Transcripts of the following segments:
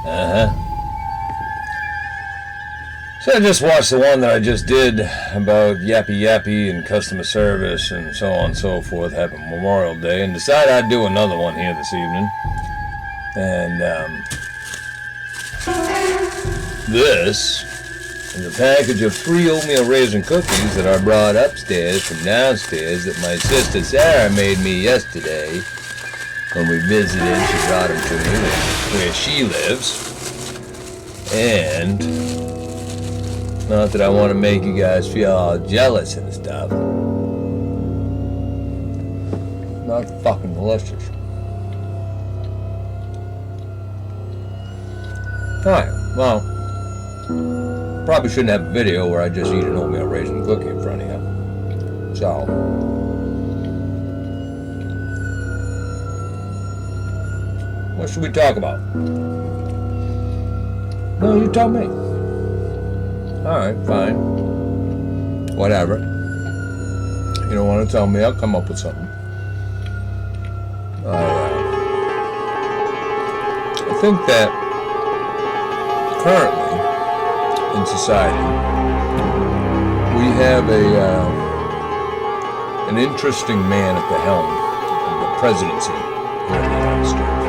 So I just watched the one that I just did about yappy and customer service and so on and so forth, happy Memorial Day, and decided I'd do another one here this evening. And this is a package of 3 oatmeal raisin cookies that I brought upstairs from downstairs that my sister Sarah made me yesterday when we visited. She brought them to me where she lives. And not that I want to make you guys feel all jealous and stuff. Not fucking delicious. Alright, well, probably shouldn't have a video where I just eat an oatmeal raisin cookie in front of you. So, what should we talk about? No, you tell me. Alright, fine. Whatever. You don't want to tell me, I'll come up with something. I think that currently in society we have an interesting man at the helm of the presidency here in the United States.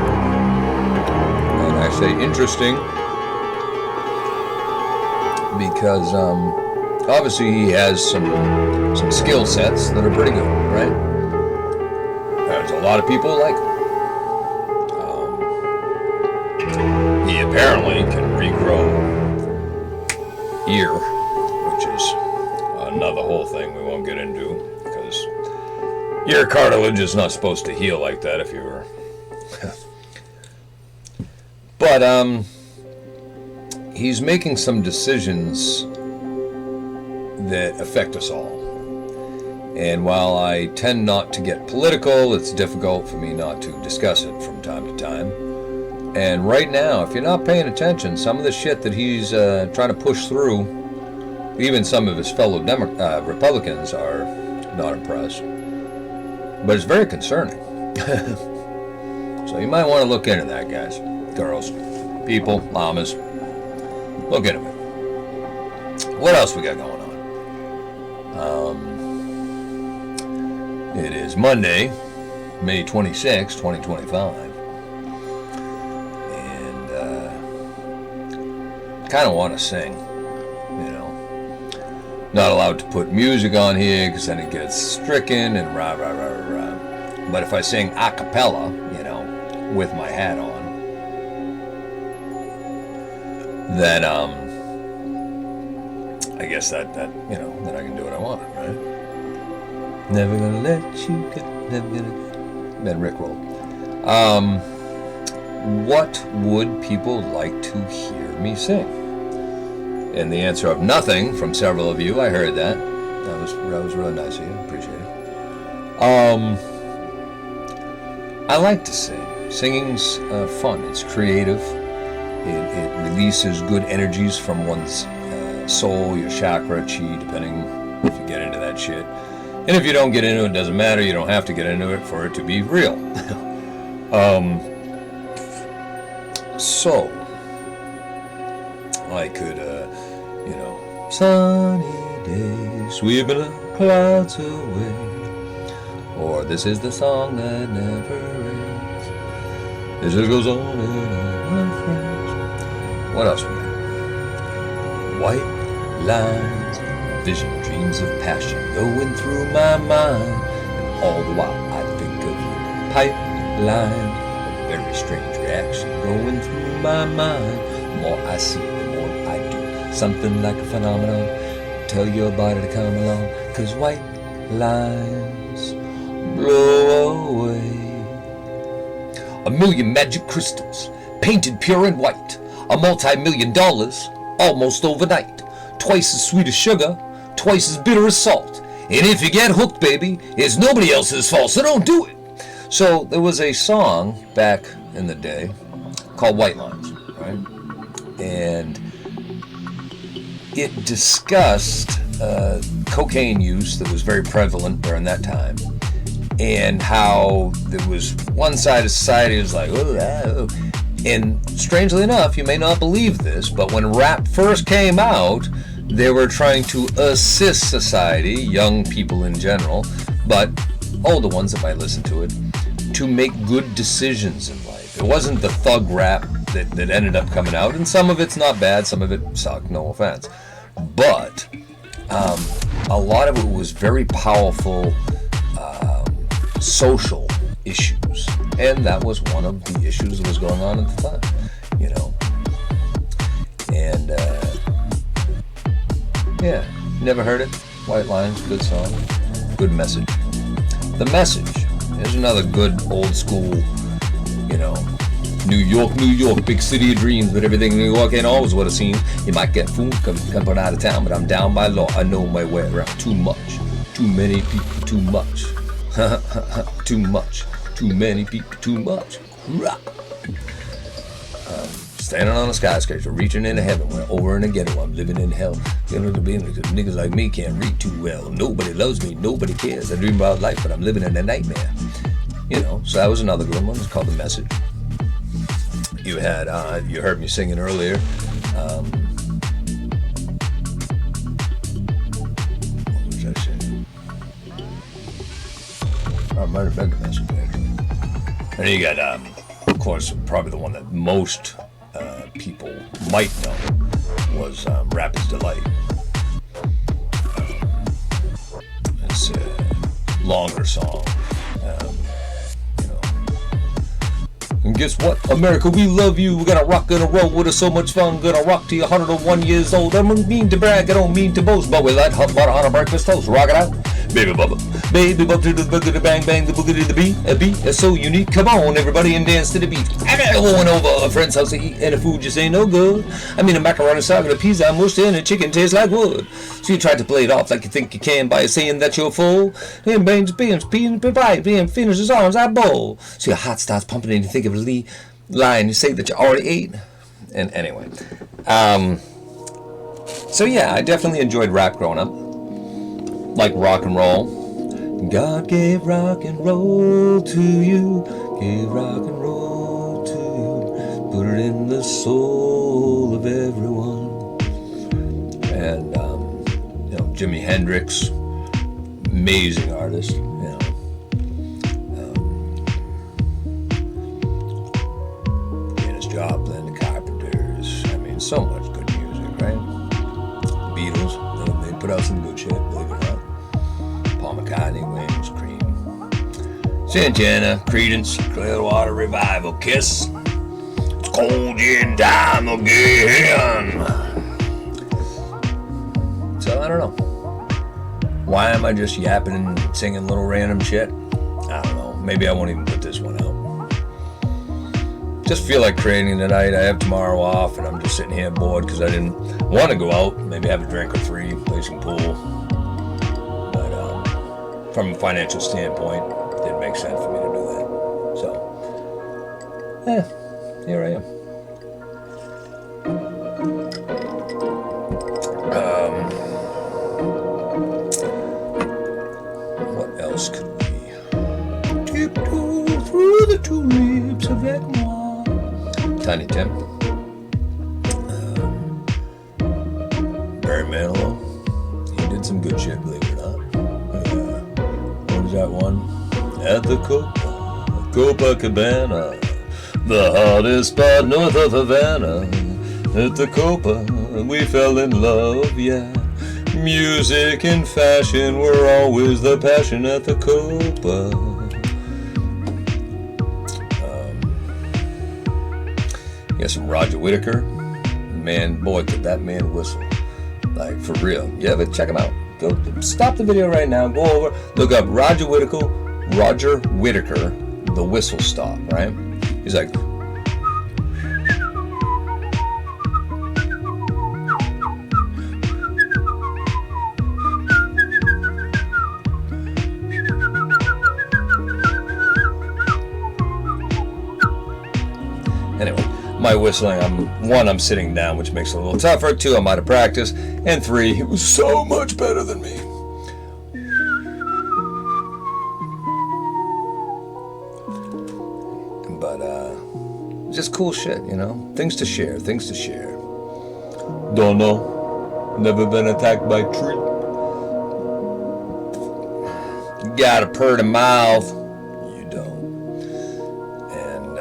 And I say interesting because obviously he has some skill sets that are pretty good, right? There's a lot of people who like him. He apparently can regrow ear, which is another whole thing we won't get into, because ear cartilage is not supposed to heal like that if you were. But he's making some decisions that affect us all. And while I tend not to get political, it's difficult for me not to discuss it from time to time. And right now, if you're not paying attention, some of the shit that he's trying to push through, even some of his fellow Republicans are not impressed. But it's very concerning. So you might want to look into that, guys, girls, people, llamas. Look into it. What else we got going on? It is Monday, May 26, 2025. And kind of want to sing, you know. Not allowed to put music on here because then it gets stricken and rah, rah, rah, rah. But if I sing a cappella, you know, with my hat on, then I guess that you know, then I can do what I want, right? Never gonna let you go, never gonna. Then Rickroll. What would people like to hear me sing? And the answer of nothing from several of you. I heard that. That was really nice of you. Appreciate it. I like to sing. Singing's fun. It's creative. It releases good energies from one's soul, your chakra, chi, depending if you get into that shit. And if you don't get into it, it doesn't matter. You don't have to get into it for it to be real. So, I could, you know, sunny days, sweeping the clouds away. Or this is the song that never ends. It just goes on and on, my friends. What else we got? White lines, vision, dreams of passion going through my mind. And all the while I think of you. Pipeline, a very strange reaction going through my mind. The more I see, the more I do. Something like a phenomenon. Tell your body to come along. 'Cause white lines blow away. A million magic crystals, painted pure and white. A multi-$1,000,000, almost overnight. Twice as sweet as sugar, twice as bitter as salt. And if you get hooked, baby, it's nobody else's fault, so don't do it. So there was a song back in the day called White Lines, right? And it discussed cocaine use that was very prevalent during that time, and how there was one side of society was like, oh, And strangely enough, you may not believe this, but when rap first came out, they were trying to assist society, young people in general, but older ones that might listen to it, to make good decisions in life. It wasn't the thug rap that ended up coming out, and some of it's not bad, some of it sucked, no offense. But a lot of it was very powerful social issues, and that was one of the issues that was going on at the time, you know. And yeah, never heard it. White Lines, good song, good message. The Message is another good old school, you know, New York, big city of dreams, but everything in New York ain't always what it seems. You might get fooled, come out of town, but I'm down by law. I know my way around. Too much, too many people, too much. Too much, too many people, too much. Standing on a skyscraper, reaching into heaven, when over and again, I'm living in hell. You know, niggas like me can't read too well. Nobody loves me, nobody cares. I dream about life, but I'm living in a nightmare. You know, so that was another good one. It's called The Message. You had, you heard me singing earlier. What was I saying? I might have been The Message, actually. And you got, of course, probably the one that most people might know was Rapper's Delight. It's a longer song. You know. And guess what? America, we love you. We're gonna rock and roll with us so much fun. Gonna rock till you're 101 years old. I don't mean to brag, I don't mean to boast, but we like hot butter on a breakfast toast. Rock it out. Baby bubba, to the boogity bang bang, the boogity the beat. A beat is so unique. Come on, everybody, and dance to the beat. I went over a friend's house to eat, and the food just ain't no good. I mean, a macaroni salad with a pizza mushed in, and chicken tastes like wood. So you tried to play it off like you think you can by saying that you're full. Then beans, peeing, bright, being finishes arms, I bowl. So your heart starts pumping, and you think of a line. You say that you already ate. And anyway, so yeah, I definitely enjoyed rap growing up. Like rock and roll. God gave rock and roll to you. Gave rock and roll to you. Put it in the soul of everyone. And, you know, Jimi Hendrix, amazing artist, you know. Janis Joplin, the Carpenters. I mean, so much good music, right? The Beatles, they put out some good shit, believe it or not. Paul McCartney, Wings, Cream, Santana, Creedence, Clearwater Revival, Kiss. It's cold gin time again. So I don't know. Why am I just yapping and singing little random shit? I don't know. Maybe I won't even put this one out. Just feel like creating tonight. I have tomorrow off, and I'm just sitting here bored because I didn't want to go out. Maybe have a drink or three, play some pool. From a financial standpoint, it didn't make sense for me to do that. So, here I am. What else could we tiptoe through the tulips of Ekmar? Tiny Tim. Barry Manilow. He did some good shit, believe it or not. That one at the Copacabana, the hottest spot north of Havana. At the Copa, we fell in love, yeah. Music and fashion were always the passion at the Copa. Got some Roger Whittaker. Man, boy, could that man whistle. Like, for real. Yeah, but check him out. Go stop the video right now. Go over, look up Roger Whittaker, the whistle stop, right? He's like, anyway, my whistling, I'm sitting down, which makes it a little tougher. 2, I'm out of practice. And 3, he was so much better than me. But, just cool shit, you know? Things to share. Don't know. Never been attacked by a tree. Got a purty mouth. You don't. And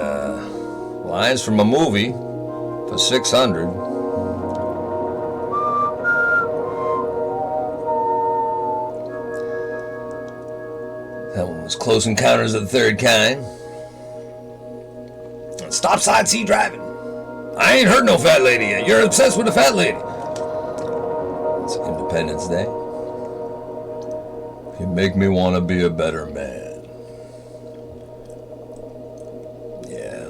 lines from a movie for 600. That one was Close Encounters of the Third Kind. Stop sign, see driving. I ain't hurt no fat lady yet. You're obsessed with a fat lady. It's Independence Day. You make me want to be a better man. Yeah.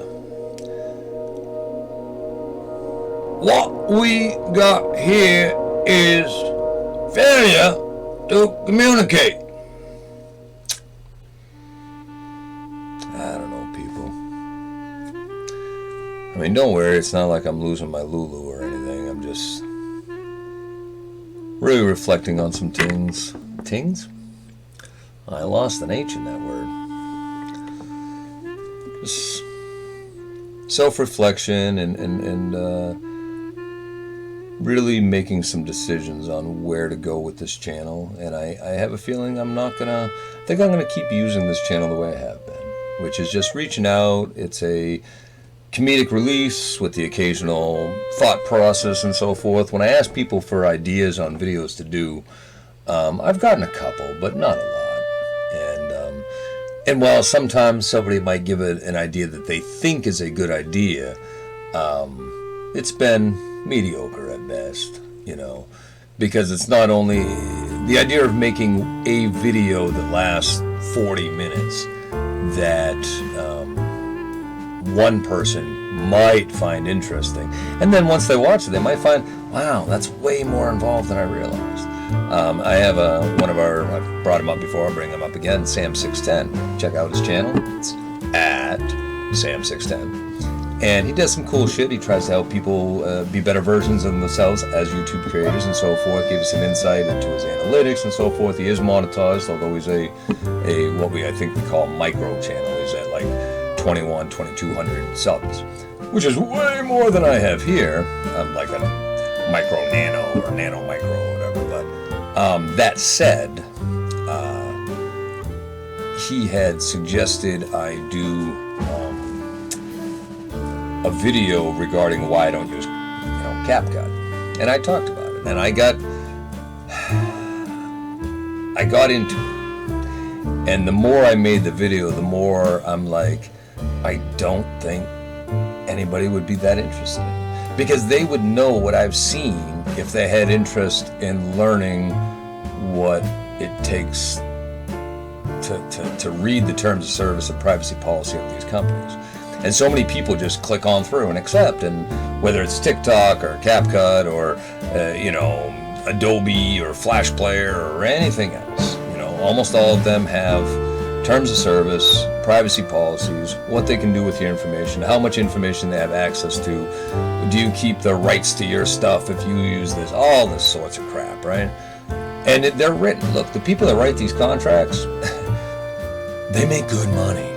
What we got here is failure to communicate. I don't know, people. I mean, don't worry, it's not like I'm losing my Lulu or anything. I'm just really reflecting on some things. Tings? I lost an H in that word. Just self-reflection and really making some decisions on where to go with this channel. And I have a feeling I think I'm gonna keep using this channel the way I have been, which is just reaching out. It's a comedic release with the occasional thought process and so forth. When I ask people for ideas on videos to do, I've gotten a couple, but not a lot. And while sometimes somebody might give it an idea that they think is a good idea, it's been mediocre at best, you know, because it's not only the idea of making a video that lasts 40 minutes that one person might find interesting, and then once they watch it, they might find, wow, that's way more involved than I realized. I have I've brought him up before, I'll bring him up again, Sam610. Check out his channel. It's at Sam610. And he does some cool shit. He tries to help people be better versions of themselves as YouTube creators and so forth. Gives some insight into his analytics and so forth. He is monetized, although he's a what I think we call micro channel. He's at like 2,200 subs, which is way more than I have here. I'm like a micro nano or nano micro or whatever. But that said, he had suggested I do a video regarding why I don't use, CapCut, and I talked about it, and I got into it, and the more I made the video, the more I'm like, I don't think anybody would be that interested in it, because they would know what I've seen if they had interest in learning what it takes to read the terms of service and privacy policy of these companies. And so many people just click on through and accept, and whether it's TikTok or CapCut or Adobe or Flash Player or anything else, almost all of them have terms of service, privacy policies, what they can do with your information, how much information they have access to, do you keep the rights to your stuff if you use this, all this sorts of crap, right? And they're written. Look, the people that write these contracts, they make good money.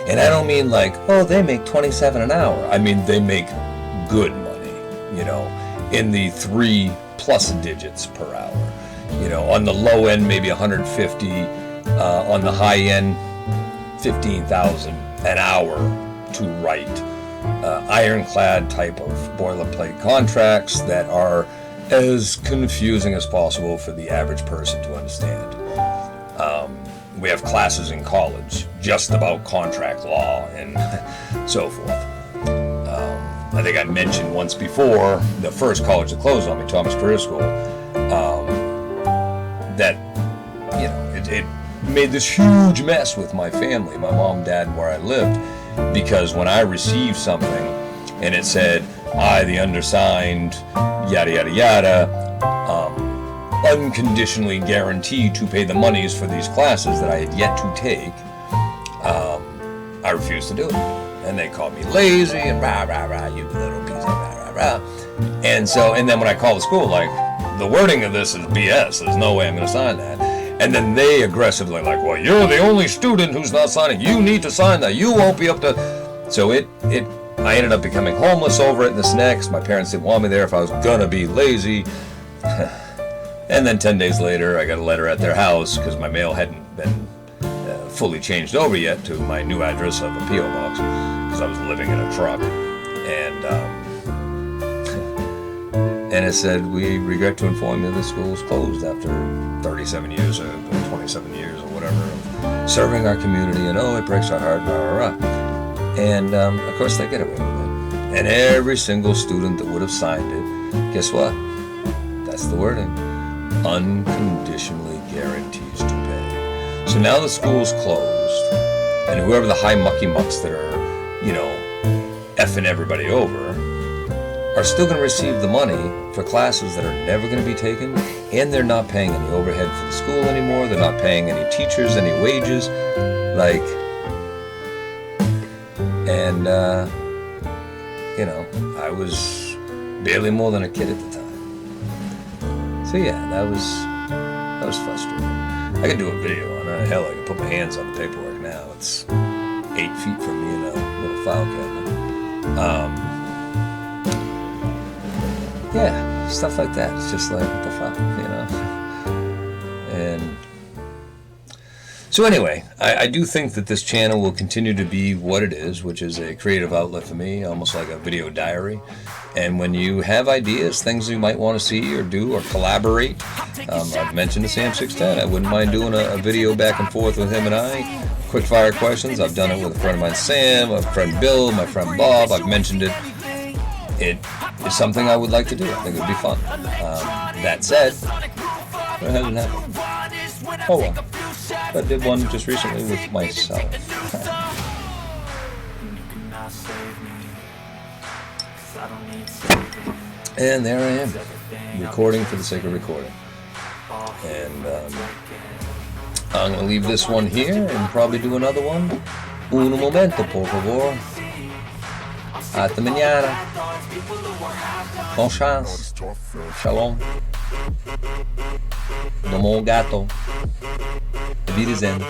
And I don't mean like, oh, they make $27 an hour. I mean, they make good money, in the 3+ digits per hour. On the low end, maybe 150, on the high end, 15,000 an hour to write ironclad type of boilerplate contracts that are as confusing as possible for the average person to understand. We have classes in college just about contract law and so forth. I think I mentioned once before, the first college that closed on me, Thomas Career School, that it made this huge mess with my family, my mom, dad, and where I lived, because when I received something and it said, I, the undersigned, yada, yada, yada, unconditionally guaranteed to pay the monies for these classes that I had yet to take, I refused to do it. And they called me lazy and rah, rah, rah, you little piece of rah, rah, rah. And then when I called the school, like, the wording of this is BS, there's no way I'm going to sign that. And then they aggressively like, well, you're the only student who's not signing, you need to sign that, you won't be up to... So it I ended up becoming homeless over it, this next. My parents didn't want me there if I was gonna be lazy. And then 10 days later, I got a letter at their house because my mail hadn't been fully changed over yet to my new address of a P.O. box because I was living in a truck. And it said, we regret to inform you the school is closed after 37 years or 27 years or whatever of serving our community, and it breaks our heart, rah, rah, rah. And of course they get away with it. And every single student that would have signed it, guess what? That's the wording. Unconditionally guarantees to pay. So now the school's closed, and whoever the high mucky mucks that are, effing everybody over, are still going to receive the money for classes that are never going to be taken, and they're not paying any overhead for the school anymore. They're not paying any teachers any wages, I was barely more than a kid at the time. So yeah, that was frustrating. I could do a video on it. Hell, I could put my hands on the paperwork now. It's 8 feet from me in a little file cabinet. Yeah, stuff like that. It's just like, what the fuck, And so anyway, I do think that this channel will continue to be what it is, which is a creative outlet for me, almost like a video diary. And when you have ideas, things you might want to see or do or collaborate, I've mentioned the Sam 610. I wouldn't mind doing a video back and forth with him and I. Quick fire questions. I've done it with a friend of mine, Sam, a friend Bill, my friend Bob. I've mentioned it. It is something I would like to do. I think it would be fun. That said, it hasn't happened. Oh well. I did one just recently with myself. And there I am, recording for the sake of recording. And I'm going to leave this one here and probably do another one. Un momento, por favor. Hasta mañana. Bon chance. Shalom. Domo gato. Wiedersehen.